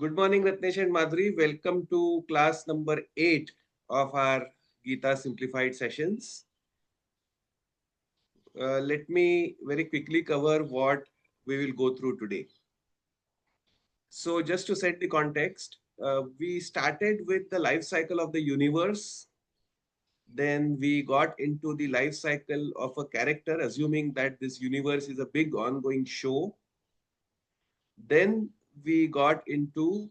Good morning, Ratnesh and Madhuri. Welcome to class number 8 of our Geeta Simplified sessions. Let me very quickly cover what we will go through today. So, just to set the context, we started with the life cycle of the universe. Then we got into the life cycle of a character, assuming that this universe is a big ongoing show. Then we got into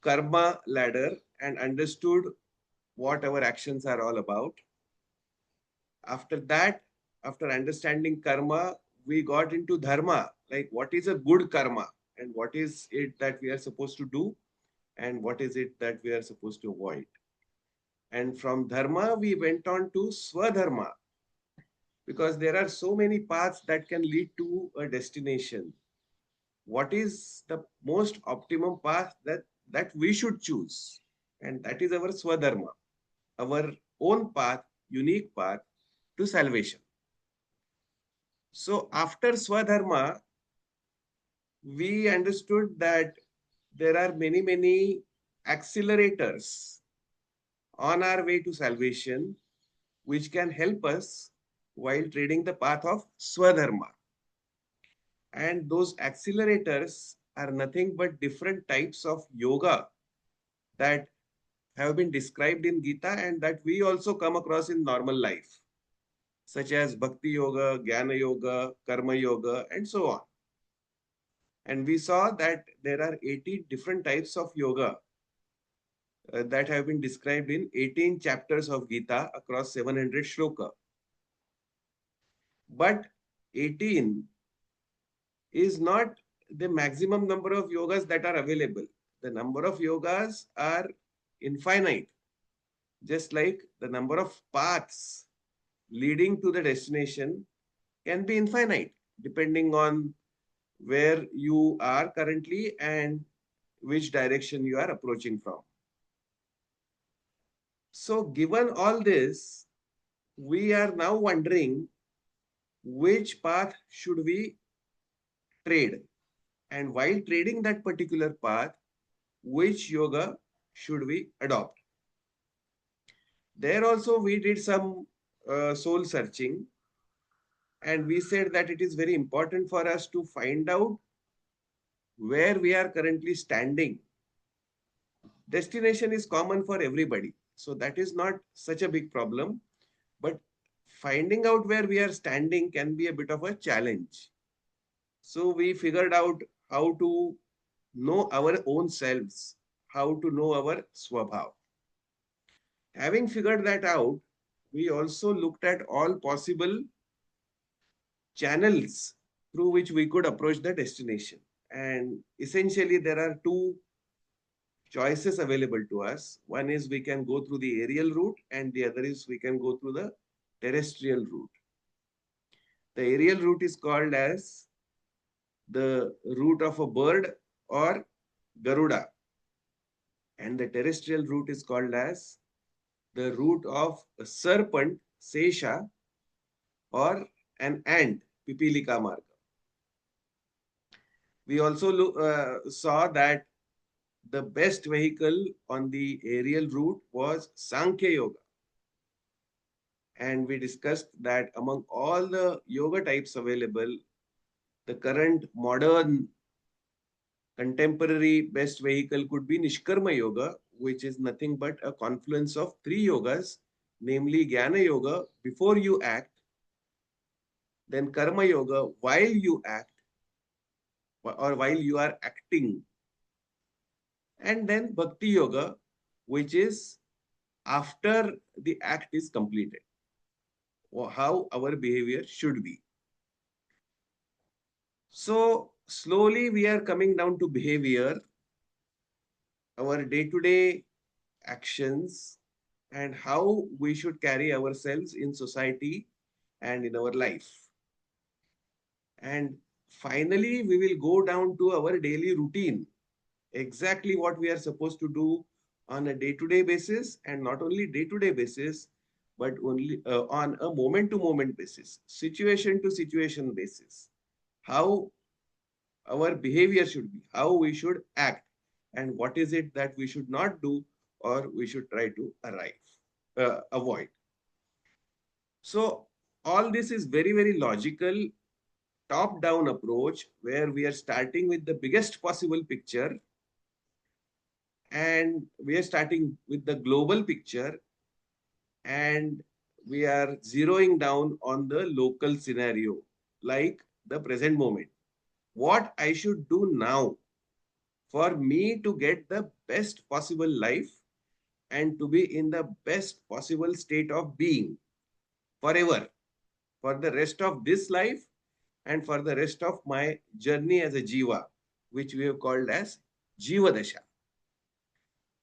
karma ladder and understood what our actions are all about. After that, after understanding karma, we got into dharma, like what is a good karma and what is it that we are supposed to do and what is it that we are supposed to avoid. And from dharma, we went on to swadharma because there are so many paths that can lead to a destination. What is the most optimum path that we should choose? And that is our swadharma, our own path, unique path to salvation. So after Swadharma, we understood that there are many accelerators on our way to salvation, which can help us while treading the path of Swadharma. And those accelerators are nothing but different types of yoga that have been described in Gita and that we also come across in normal life, such as Bhakti Yoga, Jnana Yoga, Karma Yoga, and so on. And we saw that there are 80 different types of yoga that have been described in 18 chapters of Gita across 700 shloka. But 18 is not the maximum number of yogas that are available. The number of yogas are infinite, just like the number of paths leading to the destination can be infinite, depending on where you are currently and which direction you are approaching from. So, given all this, we are now wondering which path should we trade, and while trading that particular path, which yoga should we adopt. There also we did some soul searching, and we said that it is very important for us to find out where we are currently standing. Destination is common for everybody, so that is not such a big problem, but finding out where we are standing can be a bit of a challenge. So we figured out how to know our own selves, how to know our swabhav. Having figured that out, we also looked at all possible channels through which we could approach the destination. And essentially, there are two choices available to us. One is we can go through the aerial route, and the other is we can go through the terrestrial route. The aerial route is called as the route of a bird or Garuda, and the terrestrial route is called as the route of a serpent, Sesha, or an ant, Pipilika Marga. We also saw that the best vehicle on the aerial route was Sankhya Yoga. And we discussed that among all the yoga types available, the current modern contemporary best vehicle could be Nishkarma Yoga, which is nothing but a confluence of three yogas, namely Jnana Yoga before you act, then Karma Yoga while you act or while you are acting, and then Bhakti Yoga, which is after the act is completed, or how our behavior should be. So slowly we are coming down to behavior, our day-to-day actions, and how we should carry ourselves in society and in our life. And finally, we will go down to our daily routine, exactly what we are supposed to do on a day-to-day basis, and not only day-to-day basis, but only on a moment-to-moment basis, situation-to-situation basis. How our behavior should be, how we should act, and what is it that we should not do or we should try to avoid. So all this is very, very logical, top-down approach where we are starting with the biggest possible picture and we are starting with the global picture and we are zeroing down on the local scenario, like the present moment. What I should do now for me to get the best possible life and to be in the best possible state of being forever, for the rest of this life and for the rest of my journey as a Jiva, which we have called as Jiva Dasha.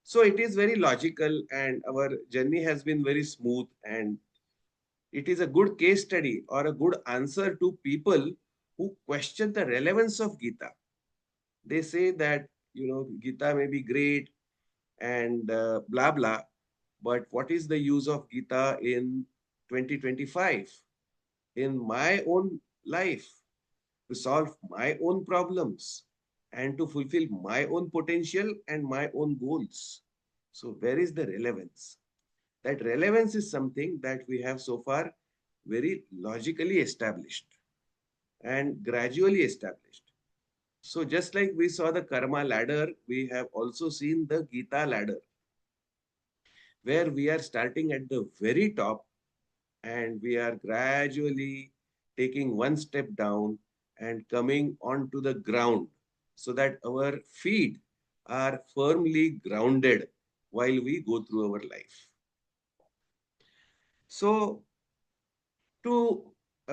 So it is very logical and our journey has been very smooth, and it is a good case study or a good answer to people who question the relevance of Gita. They say that, Gita may be great and blah, blah, but what is the use of Gita in 2025, in my own life, to solve my own problems and to fulfill my own potential and my own goals? So, where is the relevance? That relevance is something that we have so far very logically established and gradually established. So, just like we saw the karma ladder, we have also seen the Gita ladder, where we are starting at the very top and we are gradually taking one step down and coming onto the ground so that our feet are firmly grounded while we go through our life. So, to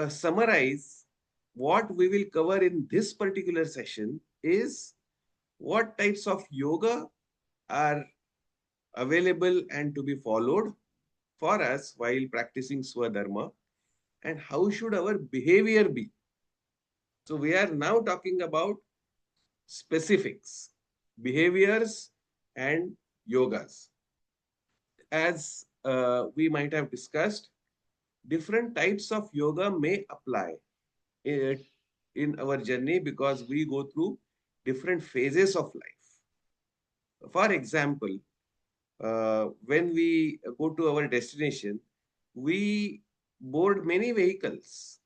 summarize, what we will cover in this particular session is what types of yoga are available and to be followed for us while practicing Swadharma, and how should our behavior be. So we are now talking about specifics, behaviors and yogas. As we might have discussed, different types of yoga may apply in, in our journey because we go through different phases of life. For example, when we go to our destination, we board many vehicles.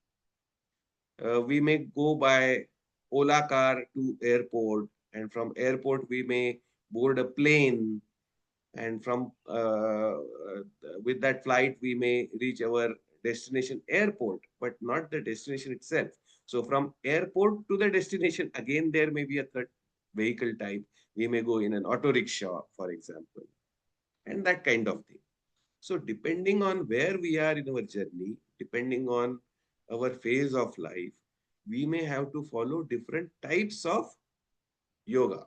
We may go by Ola car to airport, and from airport we may board a plane, and from with that flight we may reach our destination airport, but not the destination itself. So from airport to the destination, again there may be a third vehicle type. We may go in an auto rickshaw, for example, and that kind of thing. So depending on where we are in our journey, depending on our phase of life, we may have to follow different types of yoga.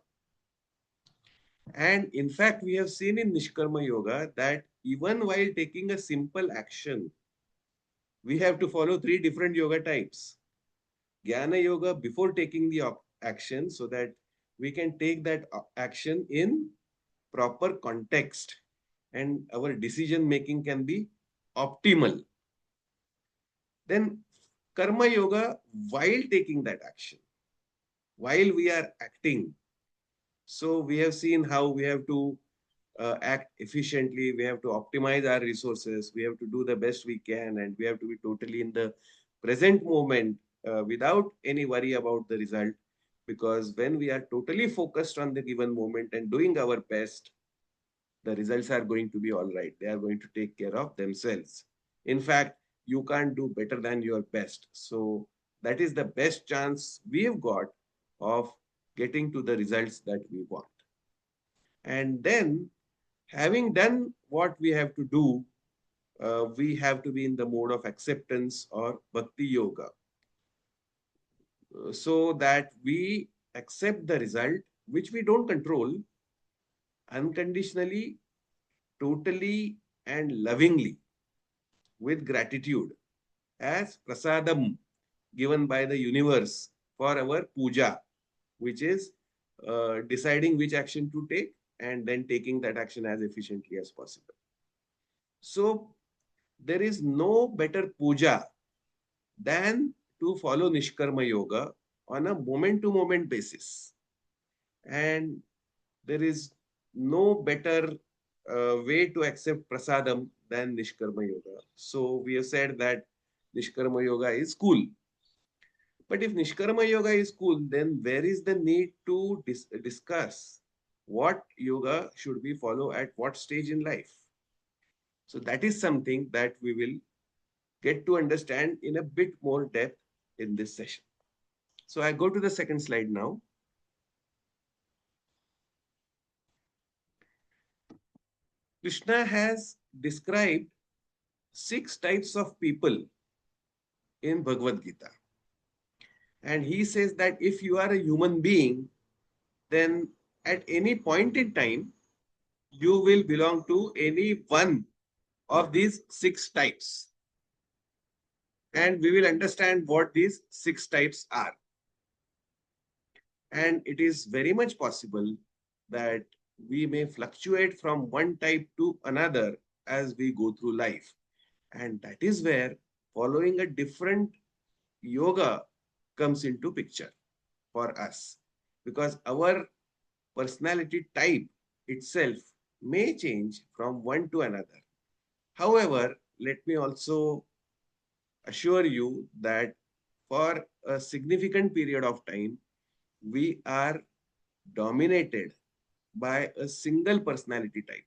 And in fact, we have seen in Nishkarma Yoga that even while taking a simple action, we have to follow three different yoga types. Jnana Yoga before taking the action so that we can take that action in proper context and our decision making can be optimal. Then Karma Yoga while taking that action, while we are acting. So we have seen how we have to act efficiently, we have to optimize our resources, we have to do the best we can, and we have to be totally in the present moment without any worry about the result. Because when we are totally focused on the given moment and doing our best, the results are going to be all right. They are going to take care of themselves. In fact, you can't do better than your best. So that is the best chance we have got of getting to the results that we want. And then, having done what we have to do, we have to be in the mode of acceptance or bhakti yoga, so that we accept the result which we don't control unconditionally, totally, and lovingly with gratitude as prasadam given by the universe for our puja, which is deciding which action to take and then taking that action as efficiently as possible. So there is no better puja than to follow Nishkarma Yoga on a moment to moment basis. And there is no better way to accept prasadam than Nishkarma Yoga. So we have said that Nishkarma Yoga is cool. But if Nishkarma Yoga is cool, then where is the need to discuss what yoga should we follow at what stage in life? So that is something that we will get to understand in a bit more depth in this session. So I go to the second slide now. Krishna has described 6 types of people in Bhagavad Gita. And he says that if you are a human being, then at any point in time, you will belong to any one of these 6 types. And we will understand what these 6 types are. And it is very much possible that we may fluctuate from one type to another as we go through life. And that is where following a different yoga comes into picture for us. Because our personality type itself may change from one to another. However, let me also assure you that for a significant period of time, we are dominated by a single personality type,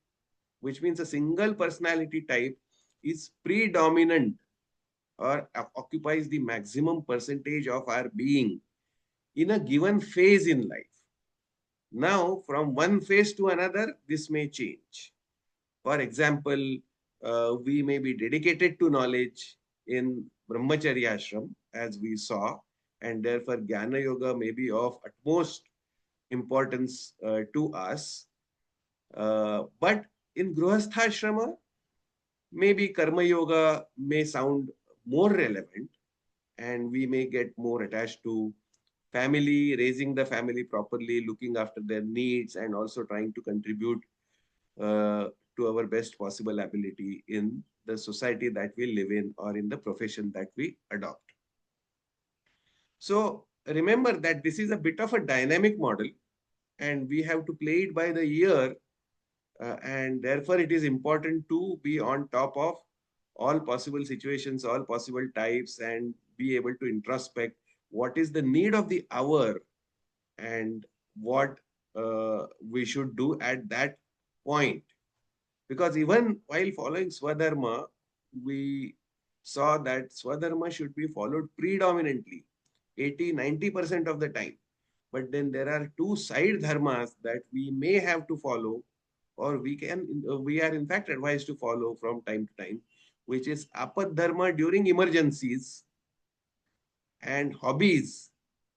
which means a single personality type is predominant or occupies the maximum percentage of our being in a given phase in life. Now, from one phase to another, this may change. For example, we may be dedicated to knowledge in Brahmacharya ashram, as we saw, and therefore Jnana Yoga may be of utmost importance to us. But in Grihastha ashrama, maybe Karma Yoga may sound more relevant, and we may get more attached to family, raising the family properly, looking after their needs, and also trying to contribute uh, to our best possible ability in the society that we live in or in the profession that we adopt. So remember that this is a bit of a dynamic model and we have to play it by the ear, and therefore it is important to be on top of all possible situations, all possible types, and be able to introspect what is the need of the hour and what we should do at that point. Because even while following Swadharma, we saw that Swadharma should be followed predominantly 80-90% of the time. But then there are two side dharmas that we may have to follow, or we are in fact advised to follow from time to time, which is apad dharma during emergencies and hobbies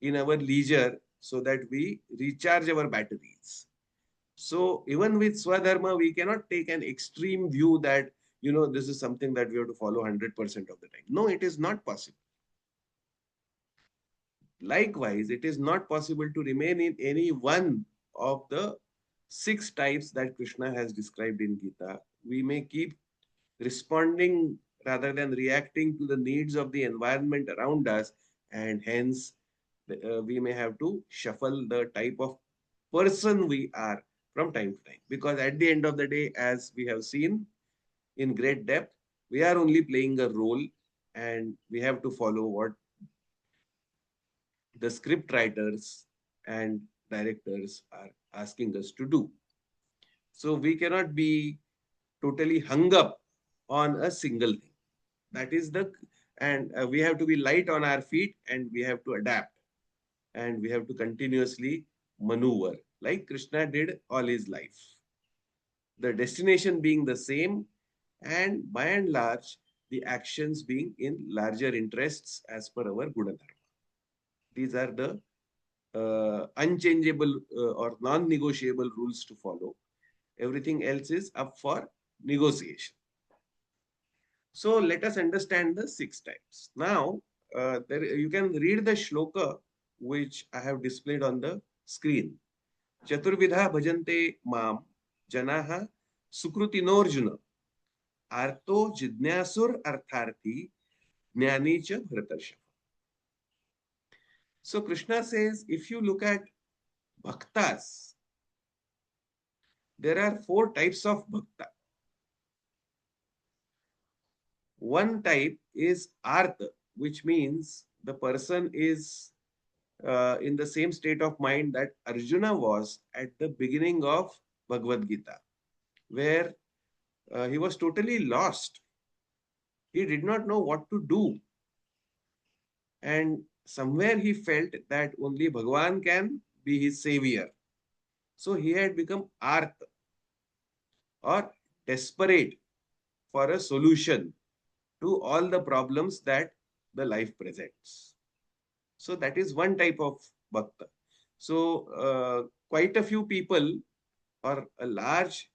in our leisure so that we recharge our batteries. So even with Swadharma, we cannot take an extreme view that, this is something that we have to follow 100% of the time. No, it is not possible. Likewise, it is not possible to remain in any one of the 6 types that Krishna has described in Gita. We may keep responding rather than reacting to the needs of the environment around us, and hence we may have to shuffle the type of person we are from time to time. Because at the end of the day, as we have seen in great depth, we are only playing a role and we have to follow what the script writers and directors are asking us to do. So we cannot be totally hung up on a single thing. That is and we have to be light on our feet and we have to adapt and we have to continuously maneuver like Krishna did all his life. The destination being the same, and by and large, the actions being in larger interests as per our Gunadharma. These are the unchangeable or non-negotiable rules to follow. Everything else is up for negotiation. So let us understand the 6 types. Now, you can read the shloka which I have displayed on the screen. Chaturvidha bhajante mam janaha sukrutinorjuna arto jidnyasur artharthi jnani cha bhratarshava. So Krishna says, if you look at bhaktas, there are four types of bhakta. One type is artha, which means the person is in the same state of mind that Arjuna was at the beginning of Bhagavad Gita, where he was totally lost. He did not know what to do. And somewhere he felt that only Bhagavan can be his savior. So he had become artha or desperate for a solution to all the problems that the life presents. So that is one type of bhakta. So quite a few people or a large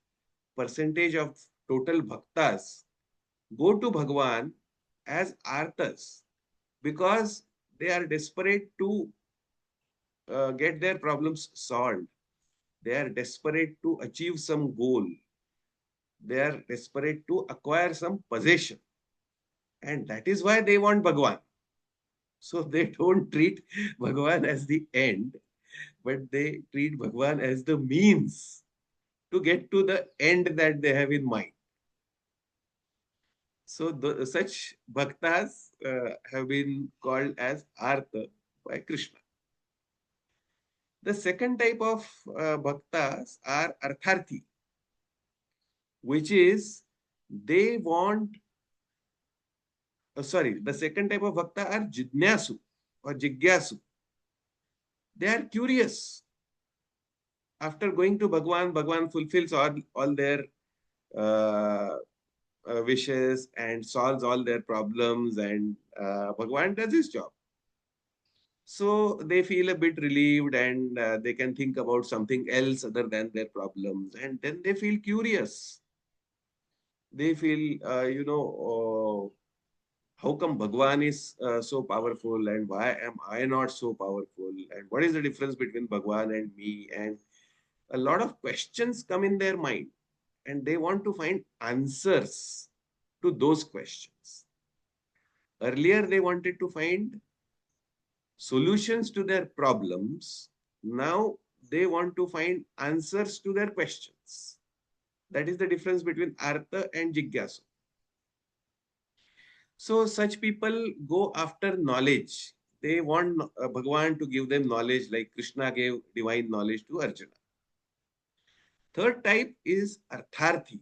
percentage of total bhaktas go to Bhagavan as arthas because they are desperate to get their problems solved. They are desperate to achieve some goal. They are desperate to acquire some possession. And that is why they want Bhagavan. So they don't treat Bhagavan as the end, but they treat Bhagavan as the means to get to the end that they have in mind. So such bhaktas have been called as artha by Krishna. The second type of bhaktas are artharthi, which is they want, the second type of bhakta are jidnyasu or jigyasu. They are curious. After going to Bhagwan, Bhagwan fulfills all their uh, wishes and solves all their problems, and Bhagwan does his job. So they feel a bit relieved and they can think about something else other than their problems. And then they feel curious. They feel, how come Bhagwan is so powerful and why am I not so powerful? And what is the difference between Bhagwan and me? And a lot of questions come in their mind and they want to find answers to those questions. Earlier, they wanted to find solutions to their problems. Now they want to find answers to their questions. That is the difference between Artha and Jigyasu. So such people go after knowledge. They want Bhagavan to give them knowledge like Krishna gave divine knowledge to Arjuna. Third type is Artharthi.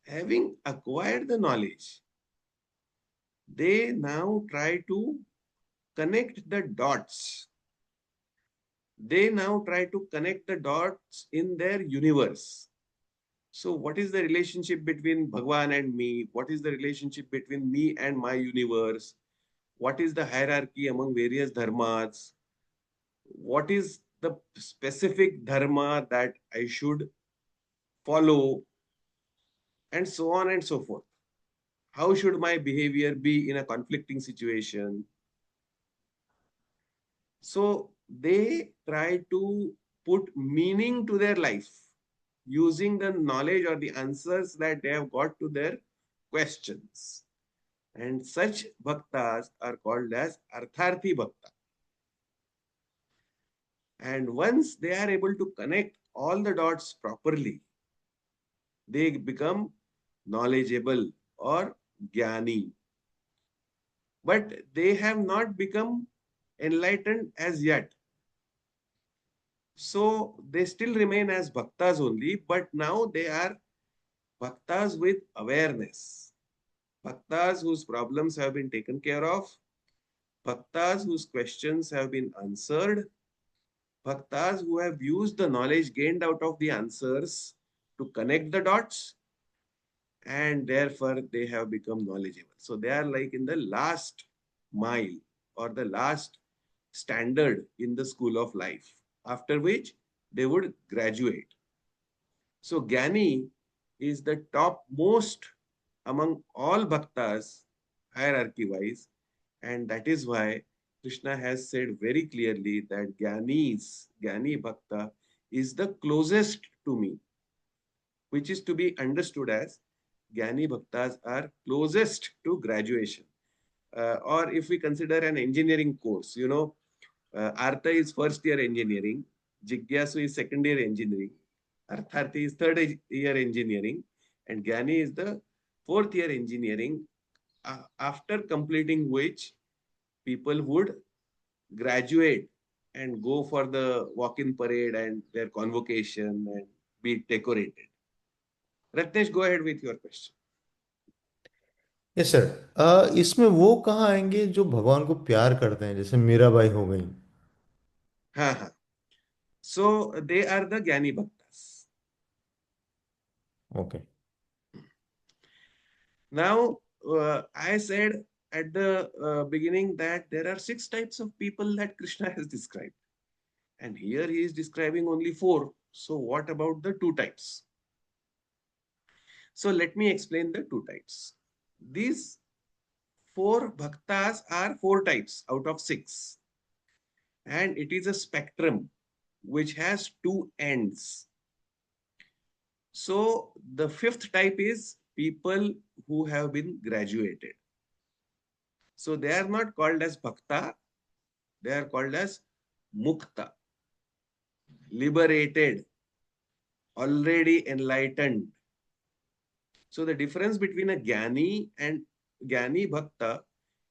Having acquired the knowledge, they now try to connect the dots. They now try to connect the dots in their universe. So, what is the relationship between Bhagwan and me? What is the relationship between me and my universe? What is the hierarchy among various dharmas? What is the specific dharma that I should follow? And so on and so forth. How should my behavior be in a conflicting situation? So they try to put meaning to their life using the knowledge or the answers that they have got to their questions. And such bhaktas are called as Artharthi Bhakta. And once they are able to connect all the dots properly, they become knowledgeable or jnani. But they have not become enlightened as yet. So they still remain as bhaktas only, but now they are bhaktas with awareness. Bhaktas whose problems have been taken care of, bhaktas whose questions have been answered, bhaktas who have used the knowledge gained out of the answers to connect the dots, and therefore they have become knowledgeable. So they are like in the last mile or the last standard in the school of life, after which they would graduate. So Gyani is the topmost among all bhaktas, hierarchy wise, and that is why Krishna has said very clearly that Gyani Bhakta is the closest to me, which is to be understood as Gyani Bhaktas are closest to graduation. or if we consider an engineering course, Artha is first year engineering, Jigyasu is second year engineering, Artharthi is third year engineering, and Gyani is the fourth year engineering, after completing which people would graduate and go for the walk-in parade and their convocation and be decorated. Ratnesh, go ahead with your question. Yes sir, इसमें वो कहाँ आएंगे जो भगवान को प्यार करते हैं, जैसे मीराबाई हो गई? हाँ हाँ. So they are the Gyani Bhaktas. Okay. Now, I said at the beginning that there are 6 types of people that Krishna has described. And here he is describing only 4. So what about the 2 types? So let me explain the 2 types. These 4 bhaktas are 4 types out of 6. And it is a spectrum which has 2 ends. So the 5th type is people who have been graduated. So they are not called as bhakta, they are called as mukta, liberated, already enlightened. So the difference between a Gyani Bhakta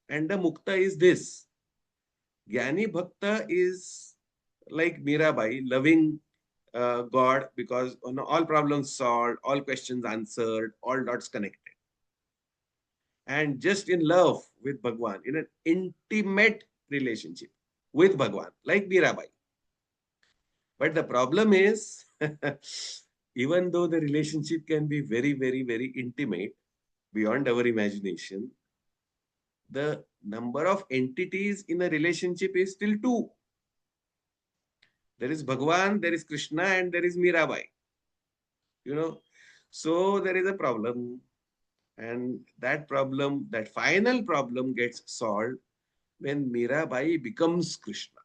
and a Mukta is this. Gyani Bhakta is like Mirabai, loving God because all problems solved, all questions answered, all dots connected. And just in love with Bhagwan, in an intimate relationship with Bhagwan, like Mirabai. But the problem is, even though the relationship can be very, very, very intimate, beyond our imagination, the number of entities in a relationship is still 2. There is Bhagwan, there is Krishna, and there is Mirabai. You know, so there is a problem, and that problem, that final problem, gets solved when Mirabai becomes Krishna,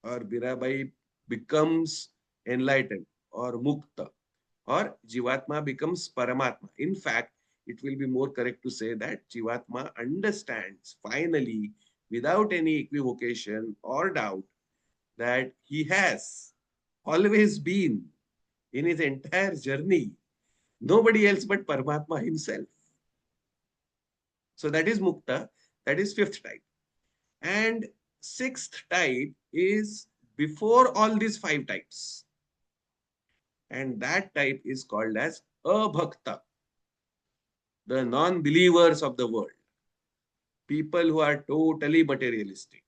or Mirabai becomes enlightened, or Mukta, or Jivatma becomes Paramatma. In fact, it will be more correct to say that Jivatma understands finally, without any equivocation or doubt, that he has always been in his entire journey nobody else but Paramatma himself. So that is Mukta, that is 5th type. And 6th type is before all these 5 types. And that type is called as Abhakta, the non-believers of the world, people who are totally materialistic,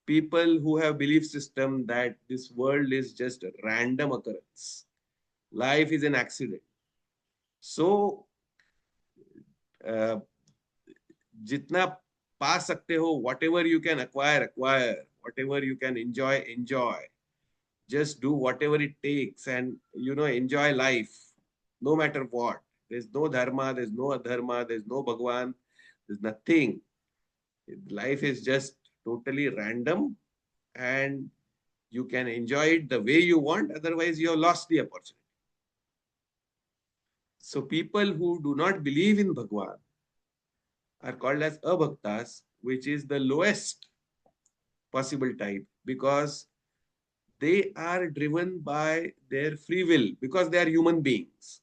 people who have belief system that this world is just a random occurrence, life is an accident. So uh, जितना पा सकते हो, whatever you can acquire, whatever you can enjoy, just do whatever it takes and enjoy life no matter what. There's no dharma, there's no adharma, there's no Bhagwan, there's nothing. Life is just totally random, and you can enjoy it the way you want, otherwise you have lost the opportunity. So people who do not believe in Bhagwan are called as abhaktas, which is the lowest possible type, because they are driven by their free will, because they are human beings,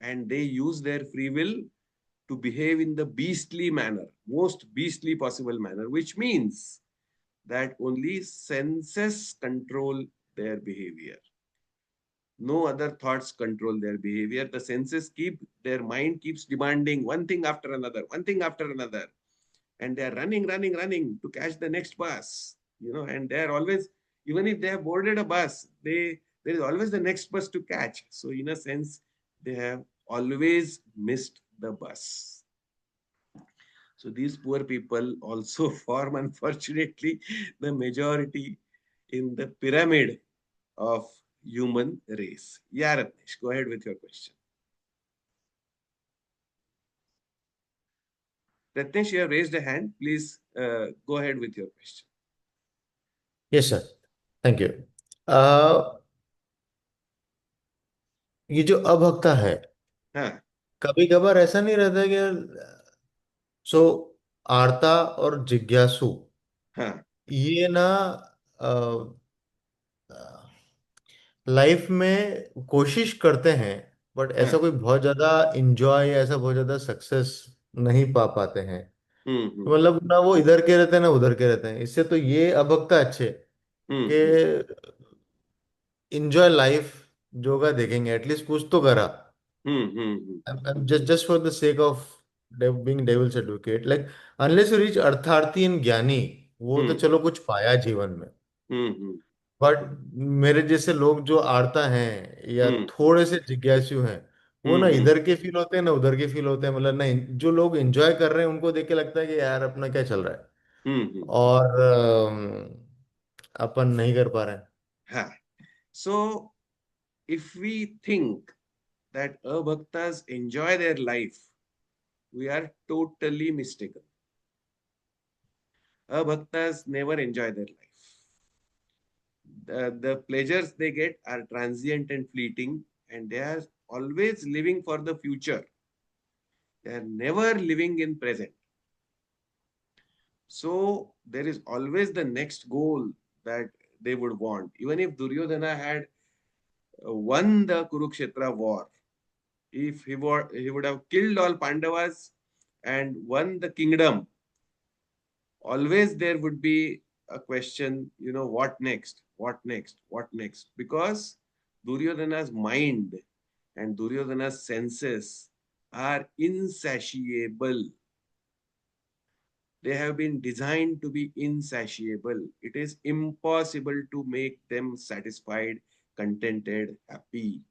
and they use their free will to behave in the beastly manner, most beastly possible manner, which means that only senses control their behavior. No other thoughts control their behavior. The senses their mind keeps demanding one thing after another, one thing after another. And they are running to catch the next bus, and they are always, even if they have boarded a bus, there is always the next bus to catch. So in a sense, they have always missed the bus. So these poor people also form, unfortunately, the majority in the pyramid of human race. Yeah, Ratnesh, go ahead with your question. Ratnesh, you have raised a hand. Please go ahead with your question. Yes sir, thank you. ये जो अभक्ता है, हाँ. कभी कभार ऐसा नहीं रहता कि यार सो आर्ता और जिज्ञासु, हाँ। ये ना लाइफ में कोशिश करते हैं, बट ऐसा हाँ। कोई बहुत ज्यादा इंजॉय या ऐसा बहुत ज्यादा सक्सेस नहीं पा पाते हैं। तो हम्म। मतलब ना वो इधर के रहते हैं ना उधर के रहते हैं। इससे तो ये अभक्ता अच्छे हम्म। कि इंजॉय लाइफ, जोगा देखेंगे एटलीस्ट कुछ तो करा। Hmm. Just for the sake of being devil's advocate, like unless you reach अर्थार्थी एंड ज्ञानी, वो तो हम्म। चलो कुछ पाया जीवन में। हम्म। बट मेरे जैसे लोग जो आड़ता हैं या हम्म। थोड़े से जिज्ञासु हैं, वो ना हम्म। इधर के फील होते हैं ना उधर के फील होते हैं। मतलब ना जो लोग एंजॉय कर रहे हैं उनको देख के लगता है कि यार अपना क्या चल रहा है, हम्म। और अपन नहीं कर पा रहे हैं। हाँ. So if we think that abhaktas enjoy their life, we are totally mistaken. Abhaktas never enjoy their life. The pleasures they get are transient and fleeting, and they are always living for the future. They are never living in present. So there is always the next goal that they would want. Even if Duryodhana had won the Kurukshetra war, if he would have killed all Pandavas and won the kingdom, always there would be a question, what next? What next? What next? Because Duryodhana's mind and Duryodhana's senses are insatiable. They have been designed to be insatiable. It is impossible to make them satisfied, contented, happy.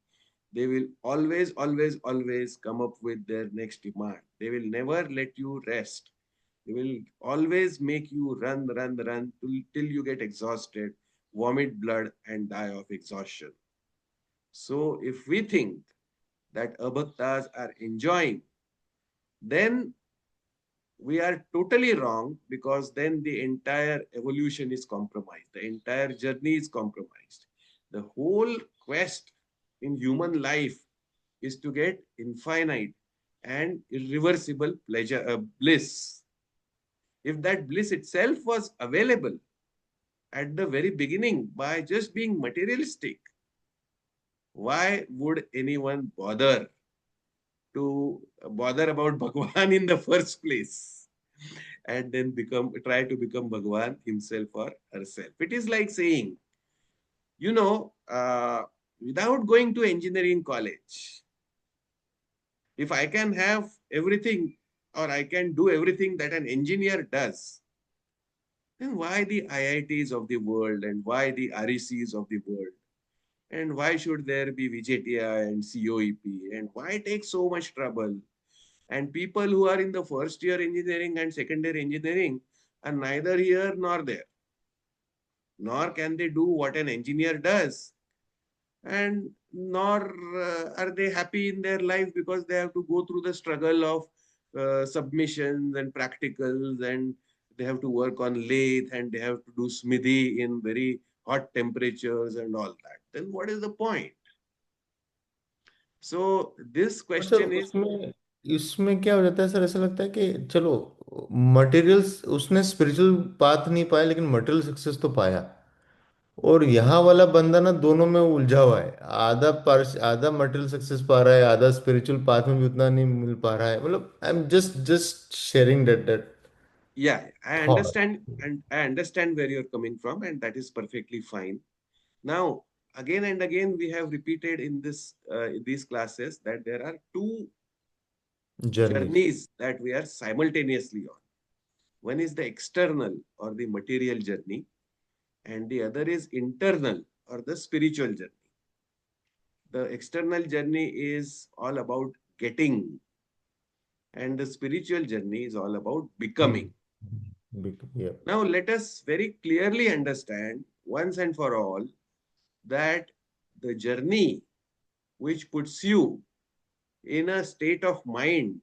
They will always, always, always come up with their next demand. They will never let you rest. They will always make you run, run, run till you get exhausted, vomit blood, and die of exhaustion. So, if we think that abhaktas are enjoying, then we are totally wrong, because then the entire evolution is compromised. The entire journey is compromised. The whole quest in human life is to get infinite and irreversible pleasure, bliss. If that bliss itself was available at the very beginning by just being materialistic, why would anyone bother about Bhagwan in the first place? And then try to become Bhagwan himself or herself. It is like saying, you know, uh, without going to engineering college, if I can have everything, or I can do everything that an engineer does, then why the IITs of the world, and why the RECs of the world? And why should there be VJTI and COEP? And why take so much trouble? And people who are in the first year engineering and second year engineering are neither here nor there, nor can they do what an engineer does, and nor are they happy in their life, because they have to go through the struggle of submissions and practicals, and they have to work on lathe, and they have to do smithy in very hot temperatures and all that. Then what is the point? So this और sir question is, उसमें इसमें क्या हो जाता है sir, ऐसा लगता है कि चलो मटेरियल्स उसने स्पिरिचुअल पाथ नहीं पाया लेकिन मटेरियल सक्सेस तो पाया। और यहाँ वाला बंदा ना दोनों में उलझा हुआ है, आधा मटेरियल सक्सेस पा रहा है, आधा स्पिरिचुअल पाथ में भी उतना नहीं मिल पा रहा है। मतलब I am just just sharing that yeah, I thought. understand, and I understand where you're coming from, and that is perfectly fine. Now, again and again, we have repeated in these classes that there are two journeys. journeys that we are simultaneously on. One is the external or the material journey, and the other is internal or the spiritual journey. The external journey is all about getting, and the spiritual journey is all about becoming. या Now, let us very clearly understand once and for all that the journey which puts you in a state of mind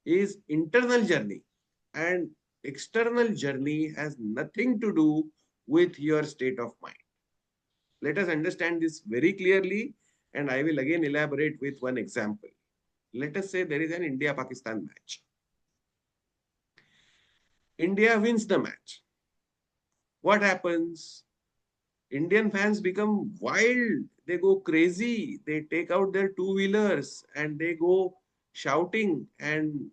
is internal journey, and external journey has nothing to do with your state of mind. Let us understand this very clearly, and I will again elaborate with one example. Let us say there is an India Pakistan match. India wins the match. What happens? Indian fans become wild. They go crazy. They take out their two-wheelers and they go shouting and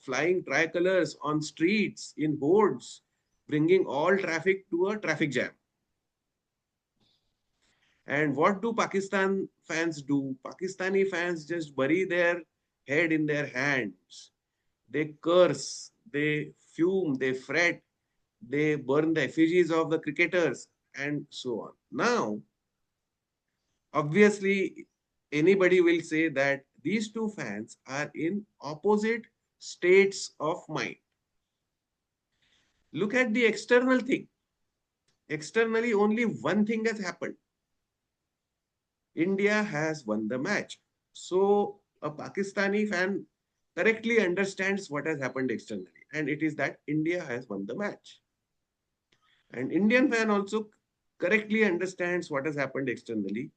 flying tricolors on streets in hordes, bringing all traffic to a traffic jam. And what do Pakistan fans do? Pakistani fans just bury their head in their hands. They curse, they fume, they fret, they burn the effigies of the cricketers, and so on. Now, obviously, anybody will say that these two fans are in opposite states of mind. Look at the external thing. Externally, only one thing has happened. India has won the match. So, a Pakistani fan correctly understands what has happened externally, and it is that India has won the match. An Indian fan also correctly understands what has happened externally.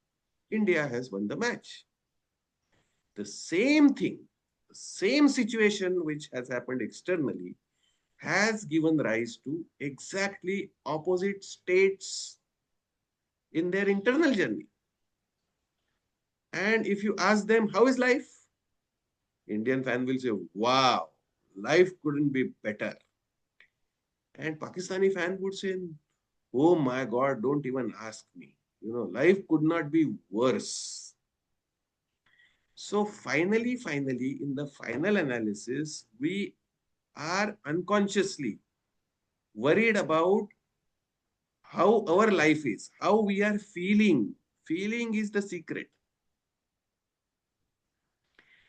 India has won the match. The same thing, the same situation which has happened externally has given rise to exactly opposite states in their internal journey. And if you ask them, how is life? Indian fan will say, wow, life couldn't be better. And Pakistani fan would say, oh my God, don't even ask me. Life could not be worse. So finally, in the final analysis, we are unconsciously worried about how our life is, how we are feeling. Feeling is the secret.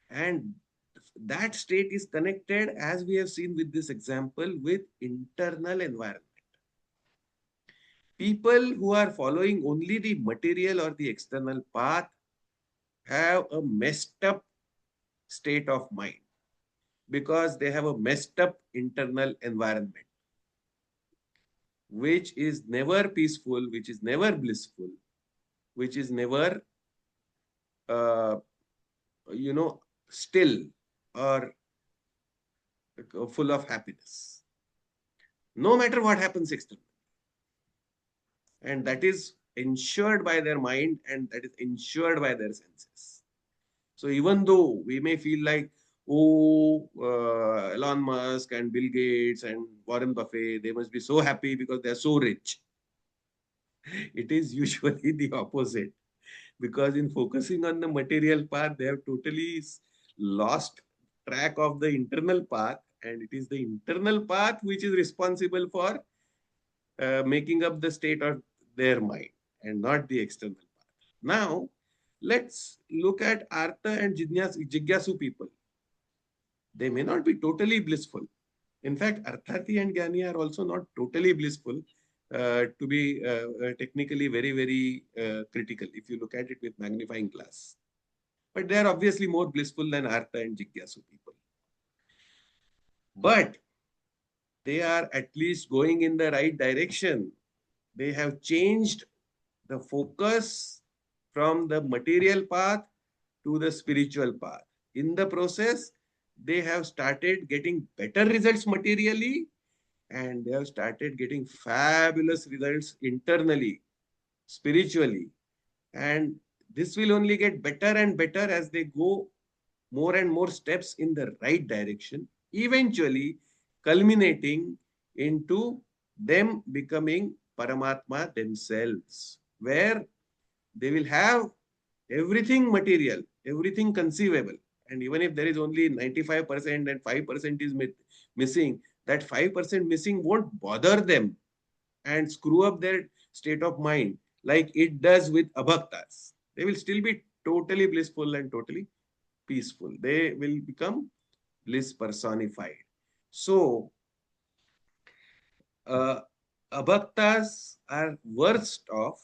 And that state is connected, as we have seen with this example, with internal environment. People who are following only the material or the external path have a messed up state of mind because they have a messed up internal environment, which is never peaceful, which is never blissful, which is never, uh, you know, still or full of happiness, no matter what happens externally. And that is ensured by their mind and that is ensured by their senses. So even though we may feel like, oh, Elon Musk and Bill Gates and Warren Buffett, they must be so happy because they're so rich. It is usually the opposite because in focusing on the material path, they have totally lost track of the internal path, and it is the internal path which is responsible for making up the state of their mind and not the external path. Now, let's look at Artha and Jigyasu people. They may not be totally blissful. In fact, Arthati and Gyani are also not totally blissful, to be technically very, very critical if you look at it with magnifying glass. But they are obviously more blissful than Artha and Jigyasu people. But they are at least going in the right direction. They have changed the focus from the material path to the spiritual path. In the process, they have started getting better results materially and they have started getting fabulous results internally, spiritually. And this will only get better and better as they go more and more steps in the right direction, eventually culminating into them becoming Paramatma themselves, where they will have everything material, everything conceivable. And even if there is only 95% and 5% is missing, that 5% missing won't bother them and screw up their state of mind like it does with abhaktas. They will still be totally blissful and totally peaceful. They will become bliss personified. So, uh, abhaktas are worst of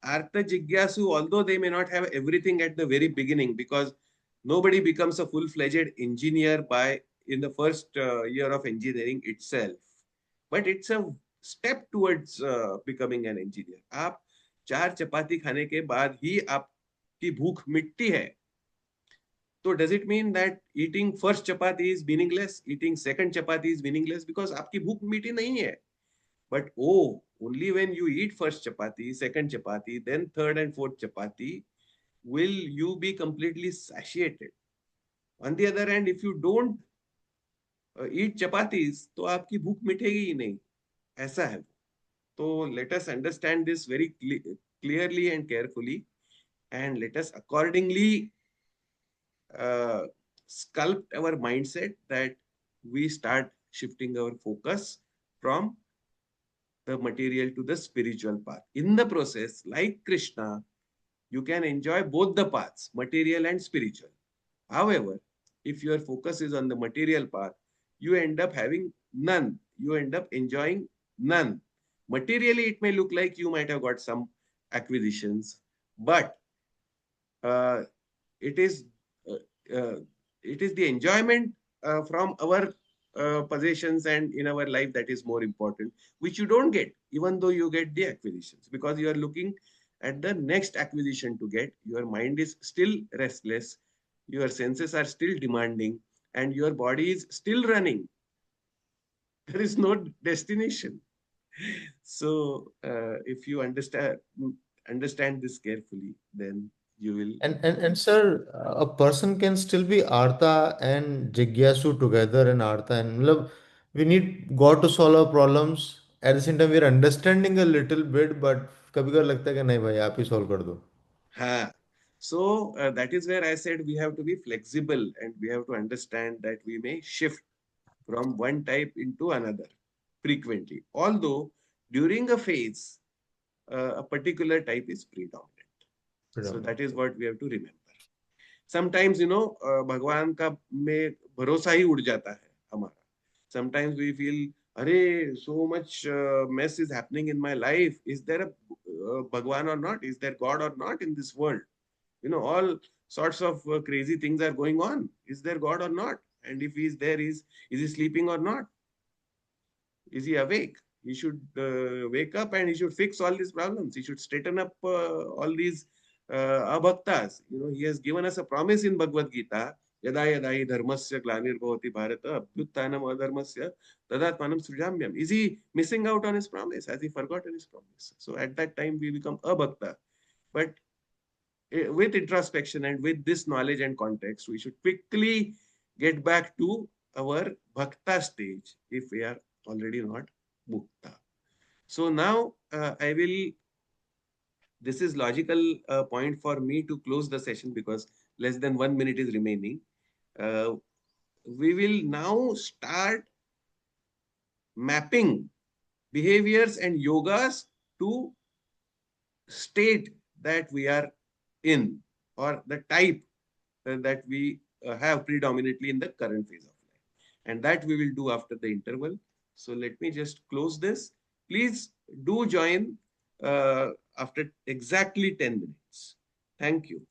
Artha Jigyasu, although they may not have everything at the very beginning, because nobody becomes a full-fledged engineer by in the first year of engineering itself. But it's a step towards becoming an engineer. आप चार चपाती खाने के बाद ही आपकी भूख मिटती है. So does it mean that eating first chapati is meaningless? Eating second chapati is meaningless because आपकी भूख मीठी नहीं है. But oh, only when you eat first chapati, second chapati, then third and fourth chapati, will you be completely satiated. On the other hand, if you don't eat chapatis, तो आपकी भूख मिटेगी ही नहीं. ऐसा है. So let us understand this very clearly and carefully, and let us accordingly sculpt our mindset that we start shifting our focus from the material to the spiritual path. In the process, like Krishna, you can enjoy both the paths, material and spiritual. However, if your focus is on the material path, you end up having none. You end up enjoying none. Materially, it may look like you might have got some acquisitions, but uh, it is uh, uh, it is the enjoyment from our possessions and in our life that is more important, which you don't get even though you get the acquisitions, because you are looking at the next acquisition to get. Your mind is still restless, your senses are still demanding, and your body is still running. There is no destination. So if you understand this carefully, then you will And sir, a person can still be Artha and Jigyasu together, and Artha and matlab, we need God to solve our problems. At the same time, we are understanding a little bit, but कभी कभी लगता है कि नहीं भाई आप ही solve कर दो. Ha. So that is where I said we have to be flexible and we have to understand that we may shift from one type into another frequently. Although during a phase, a particular type is predominant. So that is Predominant. what we have to remember. Sometimes, भगवान का में भरोसा ही उड़ जाता है हमारा. Sometimes we feel, अरे, so much mess is happening in my life. Is there a Bhagwan or not? Is there God or not in this world? All sorts of crazy things are going on. Is there God or not? And if he is there, is he sleeping or not? Is he awake? He should wake up and he should fix all these problems. He should straighten up all these abhaktas. He has given us a promise in Bhagavad Gita. Yada yada hi dharmasya glanirvavati bharata abhyuttanam adharmasya tadatmanam srijamyam. Is he missing out on his promise? Has he forgotten his promise? So at that time we become a bhakta. But with introspection and with this knowledge and context, we should quickly get back to our bhakta stage if we are already not mukta. So now this is logical point for me to close the session because less than 1 minute is remaining. Uh, we will now start mapping behaviors and yogas to state that we are in, or the type that we have predominantly in the current phase of life. And that we will do after the interval. So let me just close this. Please do join after exactly 10 minutes. Thank you.